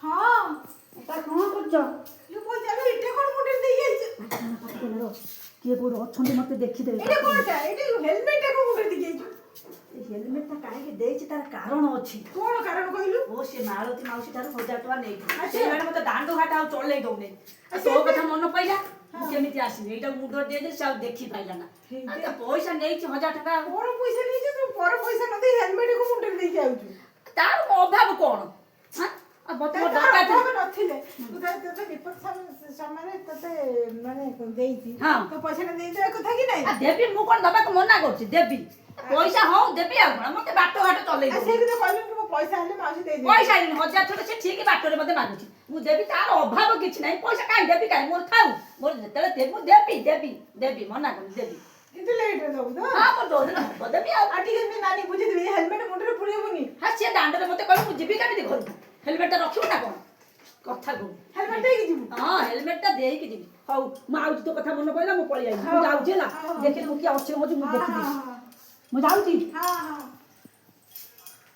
ହଁ ତା କ'ଣ କରୁଛ? ଲୋ ବୋଉ ଚାଲ ଏଟା କ'ଣ ମୁଣ୍ଡରେ ଦେଇ ଯାଇଛ କିଏ କୋଉଠି ଅଛନ୍ତି ମୋତେ ଦେଖିଦେବେ। ଏଟା କ'ଣଟା ଏଟା ହେଲମେଟ ଟା କ'ଣ ମୁଣ୍ଡରେ ଦେଇ ଯାଇଛୁ ହେଲମେଟଟା କାହିଁକି ଦେଇଛି ତାର କାରଣ ଅଛି। କ'ଣ କାରଣ କହିଲୁ ଓ ସେ ମାଳତୀ ମାଉସୀ ଠାରୁ 1000 ଟଙ୍କା ନେଇଛି। ଆଚ୍ଛା। ସେଇମାନେ ମୋତେ ଦାଣ୍ଡ ଘାଟ ଆଉ ଚଲେଇ ଦଉନି। ତୋ କଥା ମନେ ପଇଲା ମୁଁ କେମିତି ଆସିବି ଏଇଟା ମୁଣ୍ଡ ଦେଇଦେ ସେ ଆଉ ଦେଖି ପାଇଲା ନା। ପଇସା ନେଇଛି 1000 ଟଙ୍କା। କ'ଣ ପଇସା ନେଇଛୁ ତୁ ପର ପଇସା ନ ଦେଇ ହେଲମେଟ କୁ ମୁଣ୍ଡରେ ଦେଇକି ଆଉଛୁ ତାର ଅଭାବ କ'ଣ? ଅଭାବ ନଥିଲେ ତୁ ତୋତେ ବିପଦ ସମୟରେ ତୋତେ ମାନେ ଦେଇଛି ତ ପଇସା ଟା ଦେଇଦେବା କଥା କି ନାହିଁ ଦେବି ମୁଁ କ'ଣ ଦବାକୁ ମନା କରୁଛି ଦେବି ପଇସା ହଉ ଦେବି ଆଉ କ'ଣ ମୋତେ ବାଟ ଘାଟ ଚଲେଇ ଦେବି। ସେଇଠି ତ କହିଲୁ ମୋ ପଇସା ହେଲେ ମାଉସୀ ଦେଇଦେବି ପଇସା ହେଇନି 1000 ଟଙ୍କା ସେ ଠିକ ବାଟରେ ମୋତେ ମାଗୁଛି ମୁଁ ଦେବି ତାର ଅଭାବ କିଛି ନାହିଁ ପଇସା କାହିଁ ଦେବି କାହିଁ ମୋର ଥାଉ ମୋର ଯେତେବେଳେ ଦେବି ମୁଁ ଦେବି ମନା କରୁଛି ଦେବି କିନ୍ତୁ ଲେଟରେ ଦବୁ ତ ହଁ ମୁଁ ଯୋଉଦିନ ହବ ଦେବି ଆଉ ଟିକେ ନାନୀ ବୁଝିଦେବି ହେଲମେଟ ମୁଣ୍ଡରେ ପୁରେଇବୁନି ହଁ ସିଏ ଦାଣ୍ଡରେ ମୋତେ କହିବ ମୁଁ ଯିବି କେମିତି ଘରକୁ ହେଲମେଟଟା ରଖିବୁ ନା କ'ଣ କଥା କହୁ ହେଲମେଟ ଦେଇକି ଯିବୁ ହଁ ହେଲମେଟଟା ଦେଇକି ଯିବି ହଉ ମୁଁ ଆଉଛି ତୋ କଥା ମନେ ପଡ଼ିଲା ମୁଁ ପଳେଇ ଆଇଲି ମୁଁ ଯାଉଛି ହେଲା ଦେଖିଲି ମୁଁ କିଏ ଅଛି ମୁଁ ଦେଖିବି ମୁଁ ଯାଉଛି। ହଁ